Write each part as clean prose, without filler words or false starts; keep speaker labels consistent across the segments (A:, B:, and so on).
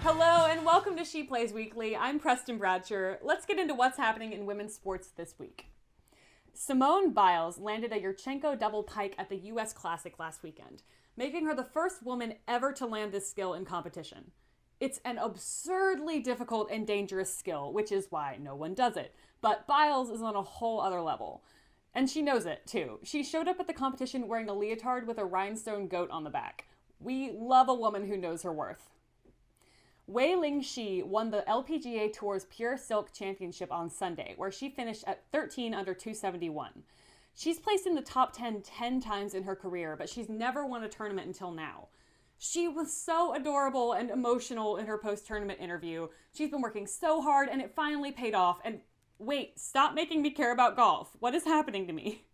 A: Hello and welcome to She Plays Weekly. I'm Preston Bradsher. Let's get into what's happening in women's sports this week. Simone Biles landed a Yurchenko double pike at the U.S. Classic last weekend, making her the first woman ever to land this skill in competition. It's an absurdly difficult and dangerous skill, which is why no one does it. But Biles is on a whole other level. And she knows it, too. She showed up at the competition wearing a leotard with a rhinestone goat on the back. We love a woman who knows her worth. Wei Ling Shi won the LPGA Tour's Pure Silk Championship on Sunday, where she finished at 13 under 271. She's placed in the top 10 times in her career, but she's never won a tournament until now. She was so adorable and emotional in her post-tournament interview. She's been working so hard, and it finally paid off. And wait, stop making me care about golf. What is happening to me?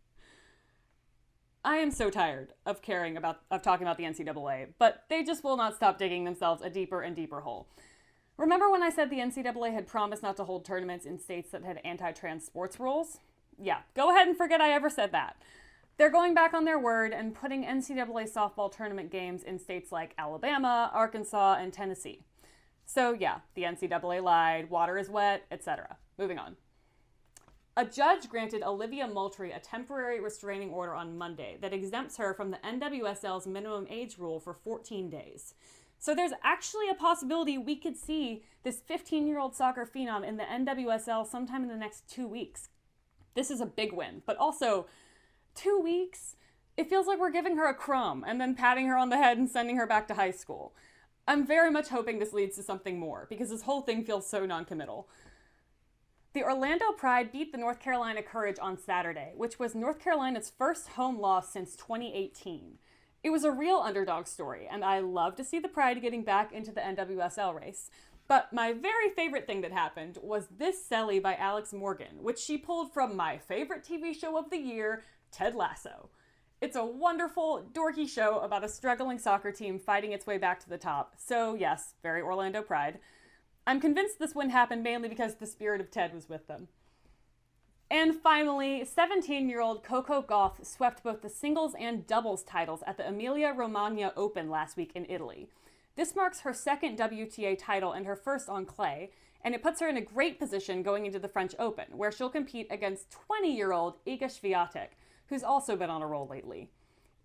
A: I am so tired of talking about the NCAA, but they just will not stop digging themselves a deeper and deeper hole. Remember when I said the NCAA had promised not to hold tournaments in states that had anti-trans sports rules? Yeah, go ahead and forget I ever said that. They're going back on their word and putting NCAA softball tournament games in states like Alabama, Arkansas, and Tennessee. So yeah, the NCAA lied, water is wet, etc. Moving on. A judge granted Olivia Moultrie a temporary restraining order on Monday that exempts her from the NWSL's minimum age rule for 14 days. So there's actually a possibility we could see this 15-year-old soccer phenom in the NWSL sometime in the next 2 weeks. This is a big win, but also 2 weeks? It feels like we're giving her a crumb and then patting her on the head and sending her back to high school. I'm very much hoping this leads to something more because this whole thing feels so non-committal. The Orlando Pride beat the North Carolina Courage on Saturday, which was North Carolina's first home loss since 2018. It was a real underdog story, and I love to see the Pride getting back into the NWSL race. But my very favorite thing that happened was this celly by Alex Morgan, which she pulled from my favorite TV show of the year, Ted Lasso. It's a wonderful, dorky show about a struggling soccer team fighting its way back to the top. So yes, very Orlando Pride. I'm convinced this wouldn't happen mainly because the spirit of Ted was with them. And finally, 17-year-old Coco Gauff swept both the singles and doubles titles at the Emilia-Romagna Open last week in Italy. This marks her second WTA title and her first on clay, and it puts her in a great position going into the French Open, where she'll compete against 20-year-old Iga Swiatek, who's also been on a roll lately.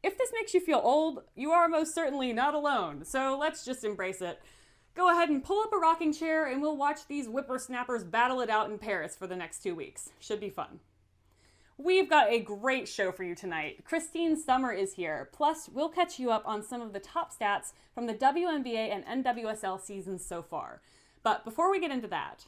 A: If this makes you feel old, you are most certainly not alone, so let's just embrace it. Go ahead and pull up a rocking chair and we'll watch these whippersnappers battle it out in Paris for the next 2 weeks. Should be fun. We've got a great show for you tonight. Kristine Sommer is here. Plus, we'll catch you up on some of the top stats from the WNBA and NWSL seasons so far. But before we get into that,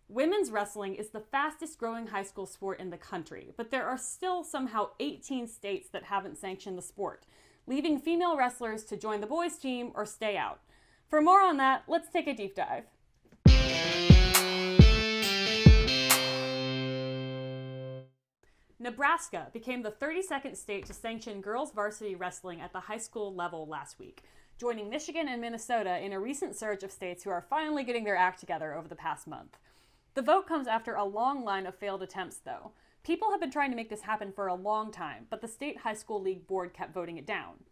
A: women's wrestling is the fastest growing high school sport in the country, but there are still somehow 18 states that haven't sanctioned the sport, leaving female wrestlers to join the boys' team or stay out. For more on that, let's take a deep dive. Nebraska became the 32nd state to sanction girls varsity wrestling at the high school level last week, joining Michigan and Minnesota in a recent surge of states who are finally getting their act together over the past month. The vote comes after a long line of failed attempts, though. People have been trying to make this happen for a long time, but the state high school league board kept voting it down.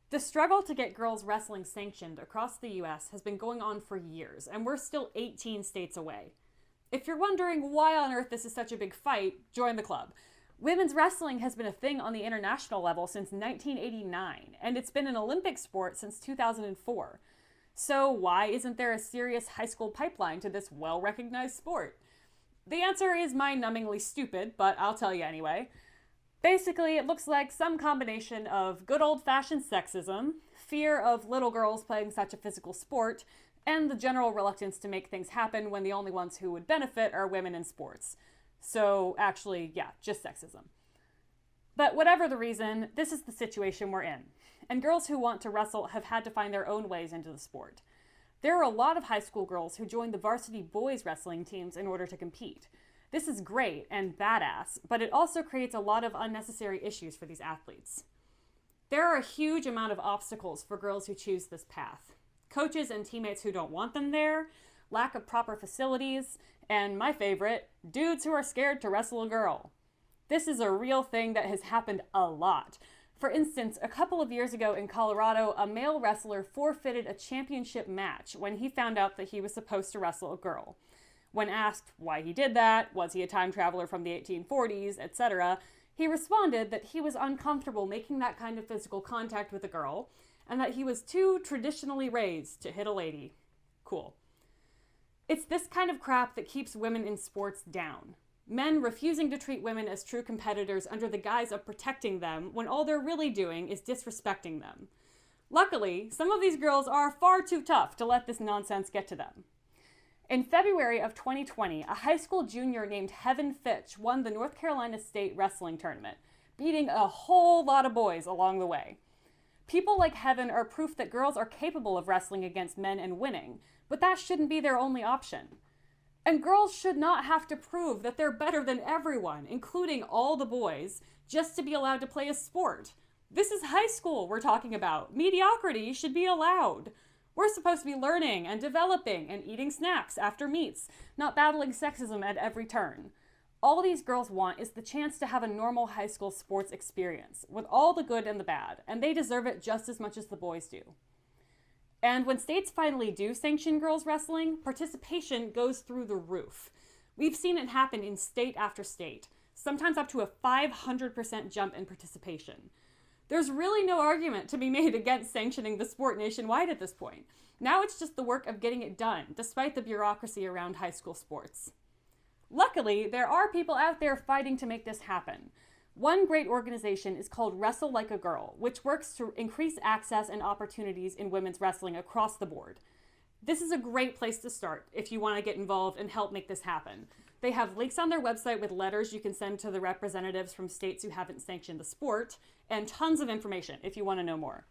A: The struggle to get girls wrestling sanctioned across the U.S. has been going on for years, and we're still 18 states away. If you're wondering why on earth this is such a big fight, join the club. Women's wrestling has been a thing on the international level since 1989, and it's been an Olympic sport since 2004. So why isn't there a serious high school pipeline to this well-recognized sport? The answer is mind-numbingly stupid, but I'll tell you anyway. Basically, it looks like some combination of good old-fashioned sexism, fear of little girls playing such a physical sport, and the general reluctance to make things happen when the only ones who would benefit are women in sports. So actually, yeah, just sexism. But whatever the reason, this is the situation we're in. And girls who want to wrestle have had to find their own ways into the sport. There are a lot of high school girls who join the varsity boys wrestling teams in order to compete. This is great and badass, but it also creates a lot of unnecessary issues for these athletes. There are a huge amount of obstacles for girls who choose this path. Coaches and teammates who don't want them there, lack of proper facilities, and my favorite, dudes who are scared to wrestle a girl. This is a real thing that has happened a lot. For instance, a couple of years ago in Colorado, a male wrestler forfeited a championship match when he found out that he was supposed to wrestle a girl. When asked why he did that, was he a time traveler from the 1840s, etc., he responded that he was uncomfortable making that kind of physical contact with a girl, and that he was too traditionally raised to hit a lady. Cool. It's this kind of crap that keeps women in sports down. Men refusing to treat women as true competitors under the guise of protecting them when all they're really doing is disrespecting them. Luckily, some of these girls are far too tough to let this nonsense get to them. In February of 2020, a high school junior named Heaven Fitch won the North Carolina State Wrestling Tournament, beating a whole lot of boys along the way. People like Heaven are proof that girls are capable of wrestling against men and winning, but that shouldn't be their only option. And girls should not have to prove that they're better than everyone, including all the boys, just to be allowed to play a sport. This is high school we're talking about. Mediocrity should be allowed. We're supposed to be learning and developing and eating snacks after meets, not battling sexism at every turn. All these girls want is the chance to have a normal high school sports experience, with all the good and the bad, and they deserve it just as much as the boys do. And when states finally do sanction girls wrestling, participation goes through the roof. We've seen it happen in state after state, sometimes up to a 500% jump in participation. There's really no argument to be made against sanctioning the sport nationwide at this point. Now it's just the work of getting it done, despite the bureaucracy around high school sports. Luckily, there are people out there fighting to make this happen. One great organization is called Wrestle Like a Girl, which works to increase access and opportunities in women's wrestling across the board. This is a great place to start if you want to get involved and help make this happen. They have links on their website with letters you can send to the representatives from states who haven't sanctioned the sport, and tons of information if you want to know more.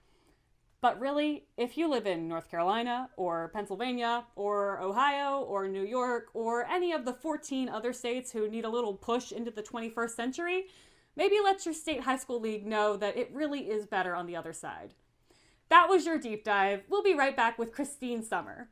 A: But really, if you live in North Carolina, or Pennsylvania, or Ohio, or New York, or any of the 14 other states who need a little push into the 21st century, maybe let your state high school league know that it really is better on the other side. That was your deep dive. We'll be right back with Kristine Sommer.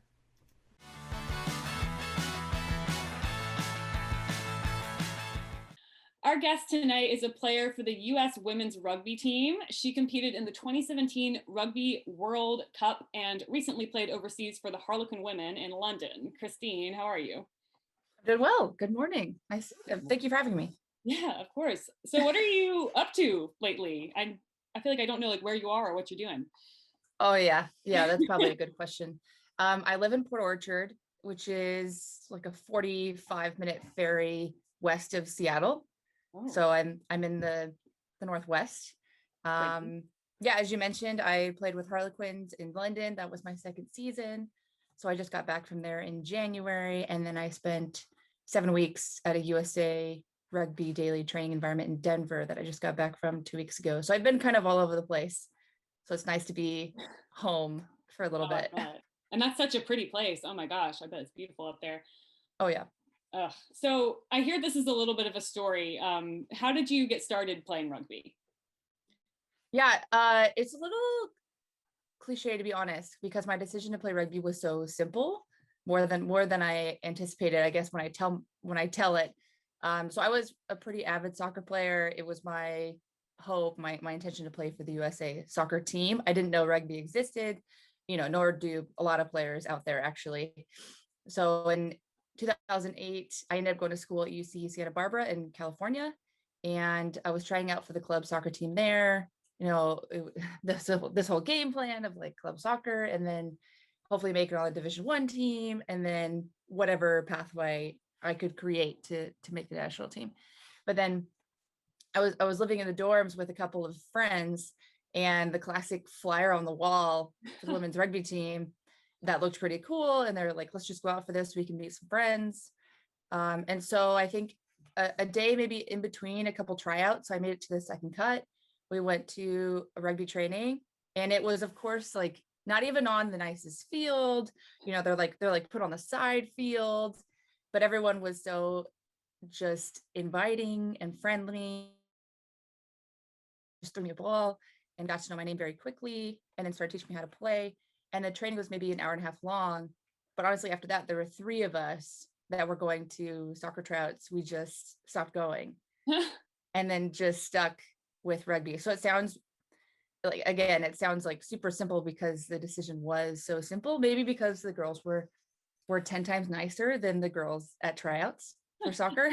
A: Our guest tonight is a player for the U.S. women's rugby team. She competed in the 2017 Rugby World Cup and recently played overseas for the Harlequin women in London. Kristine, how are you?
B: Doing well. Good morning. Nice. Thank you for having me.
A: Yeah, of course. So what are you up to lately? I feel like I don't know where you are or what you're doing.
B: Oh yeah. That's probably a good question. I live in Port Orchard, which is like a 45-minute ferry west of Seattle.
A: Oh.
B: So I'm in the Northwest. As you mentioned, I played with Harlequins in London. That was my second season. So I just got back from there in January, and then I spent 7 weeks at a USA Rugby daily training environment in Denver that I just got back from 2 weeks ago. So I've been kind of all over the place. So it's nice to be home for a little bit.
A: And that's such a pretty place. Oh my gosh, I bet it's beautiful up there.
B: Oh yeah.
A: So I hear this is a little bit of a story. How did you get started playing rugby?
B: Yeah, it's a little cliche to be honest, because my decision to play rugby was so simple, more than I anticipated, I guess, when I tell it. So I was a pretty avid soccer player. It was my hope, my intention to play for the USA soccer team. I didn't know rugby existed, nor do a lot of players out there actually. So in 2008, I ended up going to school at UC Santa Barbara in California, and I was trying out for the club soccer team there. This whole game plan of like club soccer, and then hopefully make it on a Division I team, and then whatever pathway I could create to make the national team. But then I was living in the dorms with a couple of friends, and the classic flyer on the wall for the women's rugby team that looked pretty cool, and they're like, let's just go out for this so we can meet some friends. And so I think a day maybe in between a couple tryouts, I made it to the second cut. We went to a rugby training, and it was, of course, like not even on the nicest field. They're like put on the side field, but everyone was so just inviting and friendly. Just threw me a ball and got to know my name very quickly, and then started teaching me how to play. And the training was maybe an hour and a half long. But honestly, after that, there were 3 of us that were going to soccer tryouts. We just stopped going and then just stuck with rugby. So it sounds like, again, it sounds like super simple because the decision was so simple. Maybe because the girls were 10 times nicer than the girls at tryouts for soccer.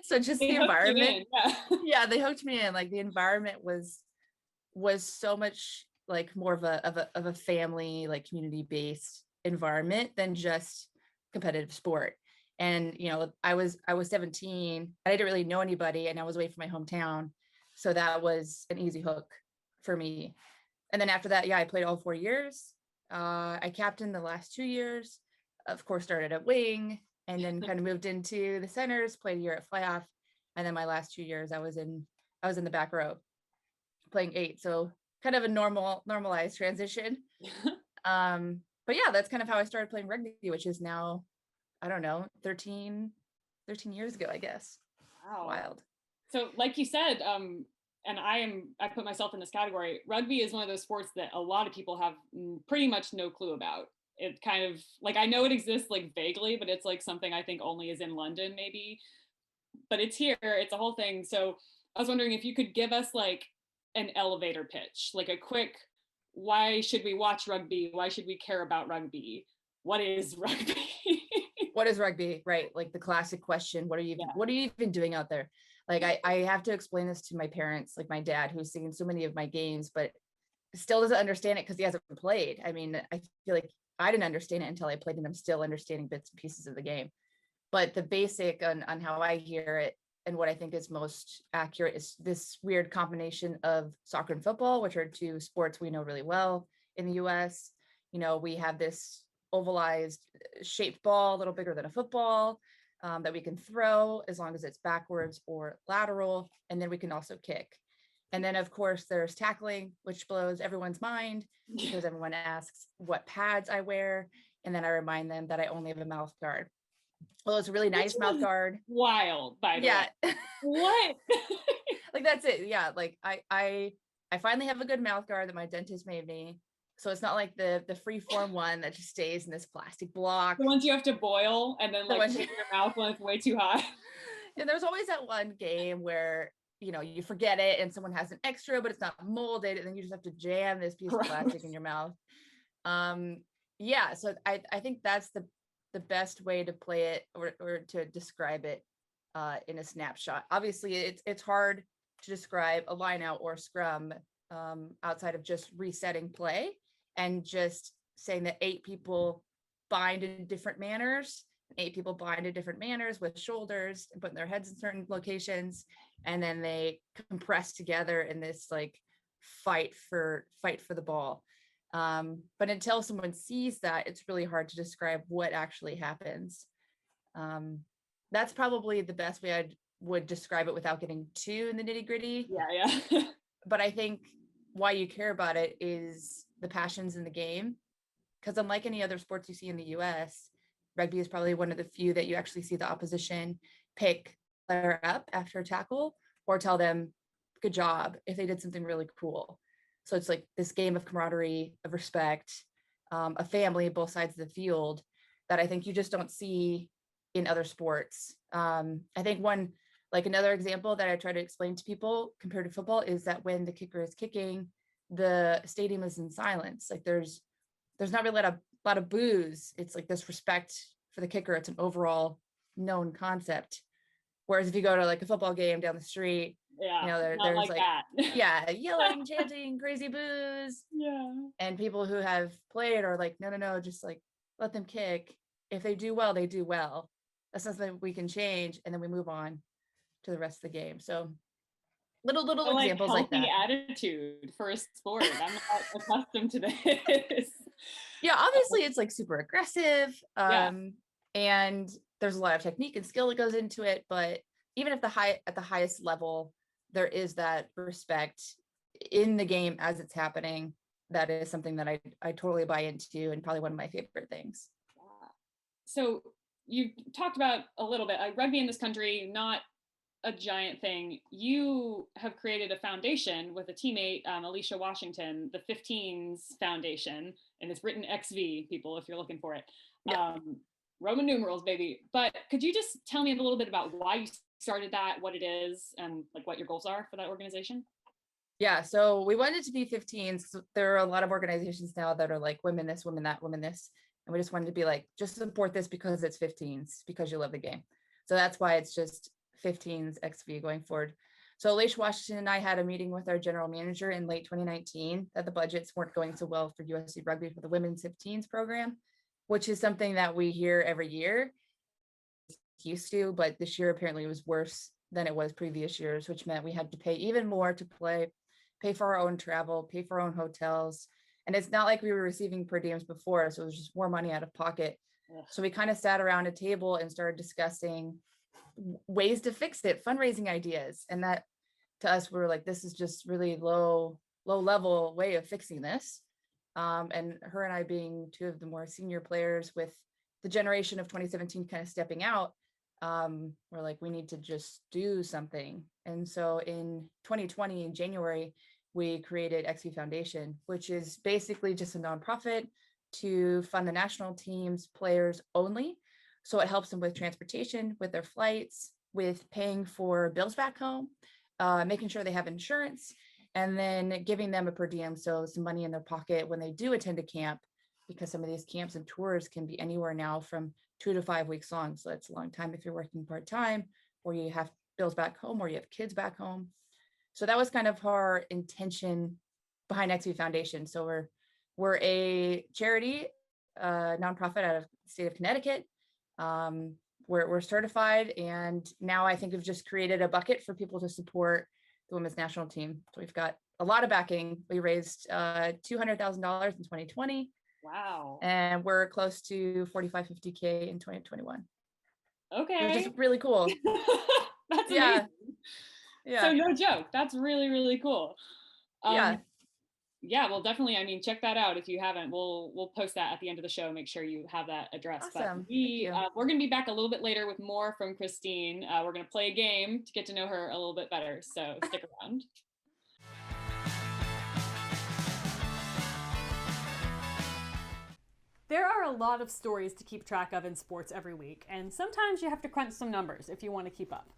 B: So just
A: They
B: the
A: hooked you
B: environment.
A: in, yeah.
B: Yeah, they hooked me in. Like the environment was so much like more of a family, like community based environment than just competitive sport. And I was 17. I didn't really know anybody, and I was away from my hometown, so that was an easy hook for me. And then after that, yeah, I played all 4 years. I captained the last 2 years. Of course, started at wing, and then kind of moved into the centers. Played a year at fly off, and then my last 2 years, I was in the back row playing eight. So kind of a normalized transition. But yeah, that's kind of how I started playing rugby, which is now, I don't know, 13 years ago, I guess.
A: Wow.
B: Wild.
A: So like you said, and I put myself in this category. Rugby is one of those sports that a lot of people have pretty much no clue about. It kind of like, I know it exists like vaguely, but it's like something I think only is in London maybe, but it's here, it's a whole thing. So I was wondering if you could give us like an elevator pitch, like a quick, why should we watch rugby? Why should we care about rugby? What is rugby?
B: What is rugby? Right. Like the classic question,
A: Yeah.
B: what are you even doing out there? Like I have to explain this to my parents, like my dad, who's seen so many of my games, but still doesn't understand it because he hasn't played. I mean, I feel like I didn't understand it until I played, and I'm still understanding bits and pieces of the game. But the basic on how I hear it and what I think is most accurate is this weird combination of soccer and football, which are two sports we know really well in the US. We have this ovalized shaped ball, a little bigger than a football, that we can throw as long as it's backwards or lateral. And then we can also kick. And then, of course, there's tackling, which blows everyone's mind because everyone asks what pads I wear. And then I remind them that I only have a mouth guard. Well, it's a really nice mouth guard.
A: Wild, by the
B: Yeah.
A: way. What?
B: Like that's it. Yeah. Like I finally have a good mouth guard that my dentist made me. So it's not like the free form one that just stays in this plastic block.
A: The ones you have to boil and then
B: The
A: like
B: ones
A: put in your mouth when it's way too hot.
B: And there's always that one game where you forget it and someone has an extra, but it's not molded, and then you just have to jam this piece of plastic in your mouth. Yeah, so I think that's the best way to play it or to describe it in a snapshot. Obviously, it's hard to describe a line out or scrum outside of just resetting play and just saying that 8 people bind in different manners. 8 people bind in different manners with shoulders and putting their heads in certain locations, and then they compress together in this like fight for the ball. But until someone sees that, it's really hard to describe what actually happens. That's probably the best way I would describe it without getting too in the nitty gritty.
A: Yeah.
B: But I think why you care about it is the passions in the game. Because unlike any other sports you see in the US, rugby is probably one of the few that you actually see the opposition pick player up after a tackle or tell them good job if they did something really cool. So it's like this game of camaraderie, of respect, a family, both sides of the field, that I think you just don't see in other sports. I think another example that I try to explain to people compared to football is that when the kicker is kicking, the stadium is in silence. Like there's not really a lot of boos. It's like this respect for the kicker. It's an overall known concept. Whereas if you go to like a football game down the street,
A: Yeah.
B: there's
A: Like that.
B: yeah, yelling, chanting, crazy boos.
A: Yeah.
B: And people who have played are like, no, just like let them kick. If they do well, they do well. That's something we can change, and then we move on to the rest of the game. So little examples like that.
A: Attitude for a sport. I'm not accustomed to this.
B: Yeah, obviously it's like super aggressive.
A: Yeah.
B: And there's a lot of technique and skill that goes into it, but even at the highest level, there is that respect in the game as it's happening. That is something that I totally buy into, and probably one of my favorite things.
A: So you talked about a little bit like rugby in this country, not a giant thing. You have created a foundation with a teammate, Alicia Washington, the 15s Foundation, and it's written XV, people, if you're looking for it.
B: Yeah.
A: Roman numerals, baby. But could you just tell me a little bit about why you started that, what it is, and like what your goals are for that organization?
B: Yeah, so we wanted to be 15. So there are a lot of organizations now that are like women this, women that, women this. And we just wanted to be like, just support this because it's 15s, because you love the game. So that's why it's just 15s XV going forward. So Alicia Washington and I had a meeting with our general manager in late 2019 that the budgets weren't going so well for USC Rugby for the women's 15s program, which is something that we hear every year, used to, but this year apparently it was worse than it was previous years, which meant we had to pay even more to play, pay for our own travel, pay for our own hotels. And it's not like we were receiving per diems before, so it was just more money out of pocket.
A: Ugh.
B: So we kind of sat around a table and started discussing ways to fix it, fundraising ideas. And that to us, we were like, this is just really low level way of fixing this. And her and I being two of the more senior players with the generation of 2017 kind of stepping out, we're like, we need to just do something. And so in 2020, in January, we created XV Foundation, which is basically just a nonprofit to fund the national team's players only. So it helps them with transportation, with their flights, with paying for bills back home, making sure they have insurance, and then giving them a per diem, so some money in their pocket when they do attend a camp, because some of these camps and tours can be anywhere now from 2 to 5 weeks long. So that's a long time if you're working part-time, or you have bills back home, or you have kids back home. So that was kind of our intention behind XV Foundation. So we're a charity, nonprofit out of the state of Connecticut. We're certified, and now I think we've just created a bucket for people to support the women's national team. So we've got a lot of backing. We raised $200,000 in 2020.
A: Wow.
B: And we're close to 45-50K in 2021.
A: Okay.
B: Which is really cool.
A: That's amazing.
B: Yeah. Yeah.
A: So no joke. That's really, really cool.
B: Yeah.
A: Yeah, well, definitely. I mean, check that out if you haven't. We'll post that at the end of the show. Make sure you have that address.
B: Awesome.
A: But we're going to be back a little bit later with more from Kristine. We're going to play a game to get to know her a little bit better. So stick around. There are a lot of stories to keep track of in sports every week, and sometimes you have to crunch some numbers if you want to keep up.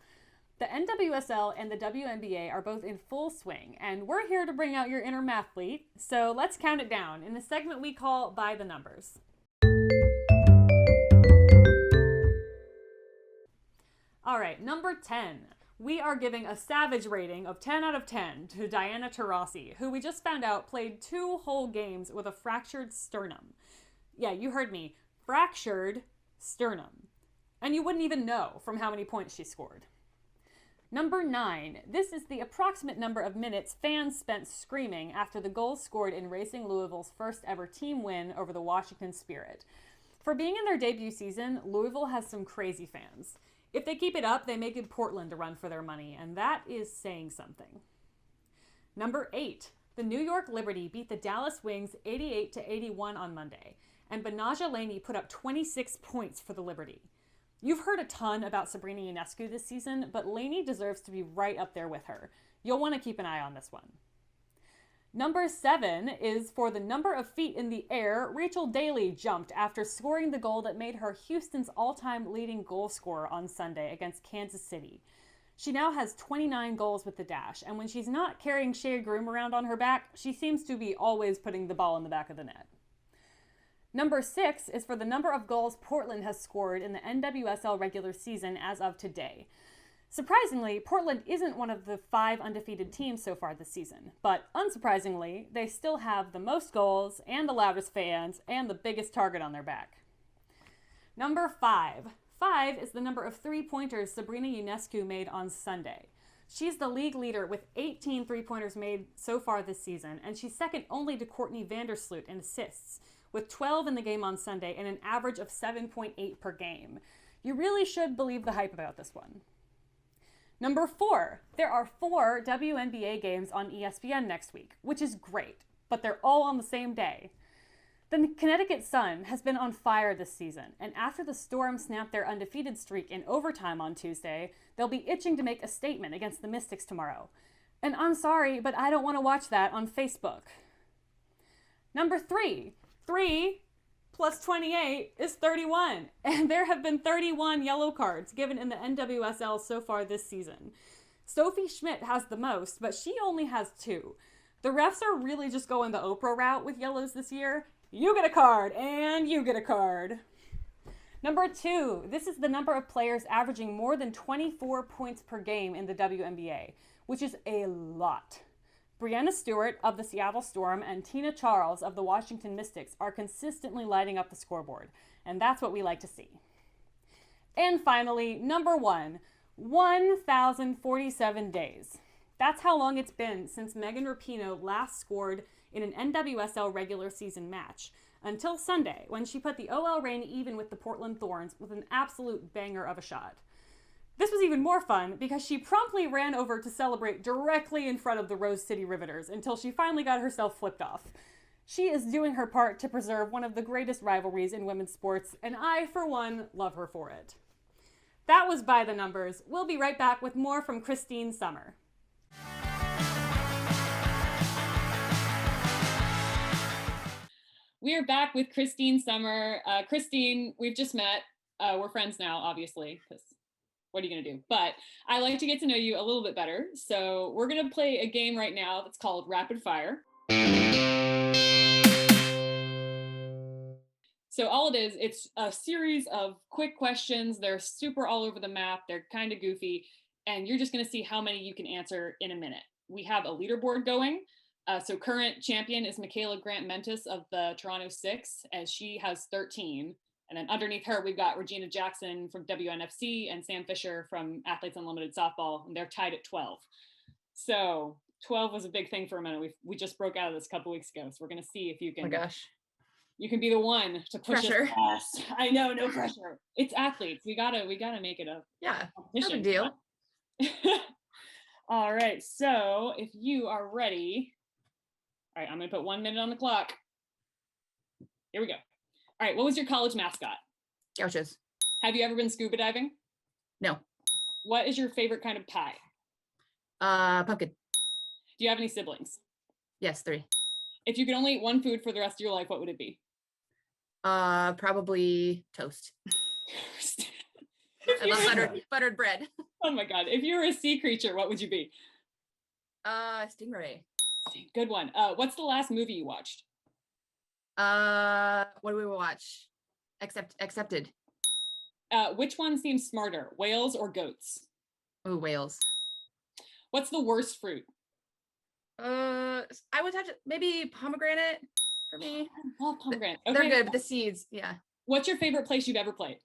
A: The NWSL and the WNBA are both in full swing, and we're here to bring out your inner mathlete, so let's count it down in the segment we call By the Numbers. All right, number 10. We are giving a savage rating of 10 out of 10 to Diana Taurasi, who we just found out played 2 whole games with a fractured sternum. Yeah, you heard me. Fractured sternum. And you wouldn't even know from how many points she scored. Number 9. This is the approximate number of minutes fans spent screaming after the goal scored in Racing Louisville's first ever team win over the Washington Spirit. For being in their debut season, Louisville has some crazy fans. If they keep it up, they may give Portland a run for their money, and that is saying something. Number 8. The New York Liberty beat the Dallas Wings 88-81 on Monday, and Benaja Laney put up 26 points for the Liberty. You've heard a ton about Sabrina Ionescu this season, but Laney deserves to be right up there with her. You'll want to keep an eye on this one. Number 7 is for the number of feet in the air. Rachel Daly jumped after scoring the goal that made her Houston's all-time leading goal scorer on Sunday against Kansas City. She now has 29 goals with the Dash, and when she's not carrying Shea Groom around on her back, she seems to be always putting the ball in the back of the net. Number 6 is for the number of goals Portland has scored in the NWSL regular season as of today. Surprisingly, Portland isn't one of the 5 undefeated teams so far this season, but unsurprisingly, they still have the most goals and the loudest fans and the biggest target on their back. Number 5. 5 is the number of three-pointers Sabrina Ionescu made on Sunday. She's the league leader with 18 three-pointers made so far this season, and she's second only to Courtney Vandersloot in assists, with 12 in the game on Sunday and an average of 7.8 per game. You really should believe the hype about this one. Number 4, there are 4 WNBA games on ESPN next week, which is great, but they're all on the same day. The Connecticut Sun has been on fire this season, and after the Storm snapped their undefeated streak in overtime on Tuesday, they'll be itching to make a statement against the Mystics tomorrow. And I'm sorry, but I don't want to watch that on Facebook. Number 3. 3 plus 28 is 31, and there have been 31 yellow cards given in the NWSL so far this season. Sophie Schmidt has the most, but she only has 2. The refs are really just going the Oprah route with yellows this year. You get a card, and you get a card. Number 2, this is the number of players averaging more than 24 points per game in the WNBA, which is a lot. Breanna Stewart of the Seattle Storm and Tina Charles of the Washington Mystics are consistently lighting up the scoreboard, and that's what we like to see. And finally, number 1, 1,047 days. That's how long it's been since Megan Rapinoe last scored in an NWSL regular season match, until Sunday, when she put the OL Reign even with the Portland Thorns with an absolute banger of a shot. This was even more fun because she promptly ran over to celebrate directly in front of the Rose City Riveters until she finally got herself flipped off. She is doing her part to preserve one of the greatest rivalries in women's sports, and I, for one, love her for it. That was By the Numbers. We'll be right back with more from Kristine Sommer. We are back with Kristine Sommer. Kristine, we've just met. We're friends now, obviously, because what are you going to do? But I like to get to know you a little bit better. So we're going to play a game right now that's called Rapid Fire. So all it is, it's a series of quick questions. They're super all over the map. They're kind of goofy. And you're just going to see how many you can answer in a minute. We have a leaderboard going. So current champion is Michaela Grant-Mentis of the Toronto Six, as she has 13. And then underneath her, we've got Regina Jackson from WNFC and Sam Fisher from Athletes Unlimited Softball, and they're tied at 12. So 12 was a big thing for a minute. We just broke out of this a couple weeks ago, so we're going to see if you can.
B: Oh my gosh.
A: You can be the one to push
B: Pressure.
A: us past. I know, no pressure. It's athletes. We gotta make it a
B: no big deal.
A: All right. So if you are ready, all right, I'm gonna put 1 minute on the clock. Here we go. All right. What was your college mascot?
B: Gauchos.
A: Have you ever been scuba diving?
B: No.
A: What is your favorite kind of pie?
B: Pumpkin.
A: Do you have any siblings?
B: Yes, 3.
A: If you could only eat one food for the rest of your life, what would it be?
B: Probably toast. I love buttered bread.
A: Oh my God. If you were a sea creature, what would you be?
B: Stingray.
A: Good one. What's the last movie you watched?
B: What do we watch? Accepted.
A: Which one seems smarter, whales or goats?
B: Oh, whales.
A: What's the worst fruit?
B: I would have to, maybe pomegranate for me.
A: I love pomegranate. Okay.
B: They're good, but the seeds, yeah.
A: What's your favorite place you've ever played?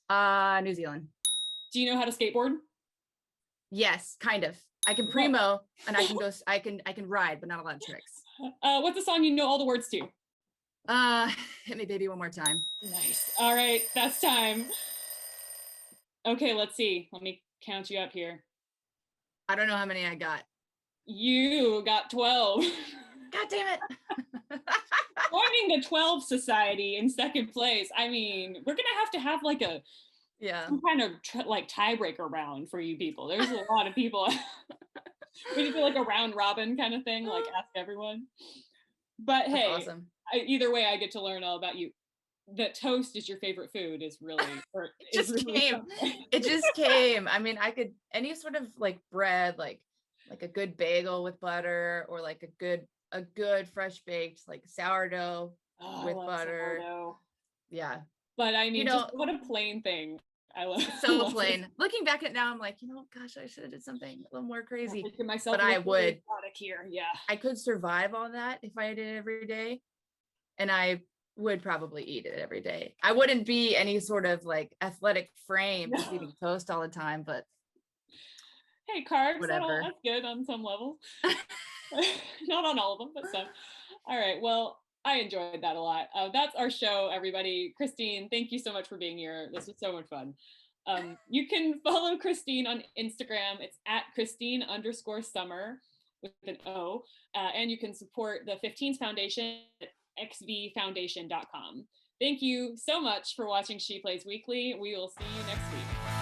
B: New Zealand.
A: Do you know how to skateboard?
B: Yes, kind of. I can primo and I can go. I can ride, but not a lot of tricks.
A: What's a song you know all the words to?
B: Hit Me Baby One More Time.
A: Nice. All right, that's time. Okay, let's see. Let me count you up here.
B: I don't know how many I got.
A: You got 12.
B: God damn it.
A: Joining the 12 Society in second place. I mean, we're going to have like some kind of tiebreaker round for you people. There's a lot of people. We need to do like a round robin kind of thing, like ask everyone. But
B: That's
A: hey,
B: awesome.
A: Either way, I get to learn all about you. That toast is your favorite food is really,
B: It just came. I mean, I could, any sort of like bread, like a good bagel with butter, or like a good fresh baked like sourdough with butter.
A: Sourdough.
B: Yeah.
A: But I mean, just what a plain thing. I love
B: so plain. Looking back at it now, I'm like, gosh, I should have did something a little more crazy.
A: Myself,
B: but I would.
A: Here. Yeah.
B: I could survive on that if I did it every day, and I would probably eat it every day. I wouldn't be any sort of like athletic frame just eating toast all the time, but
A: hey, carbs,
B: whatever.
A: That's good on some levels. Not on all of them, but some. All right. Well, I enjoyed that a lot. That's our show, everybody. Kristine, thank you so much for being here. This was so much fun. You can follow Kristine on Instagram. It's at Kristine_Sommer with an O. And you can support the 15th Foundation at xvfoundation.com. Thank you so much for watching She Plays Weekly. We will see you next week.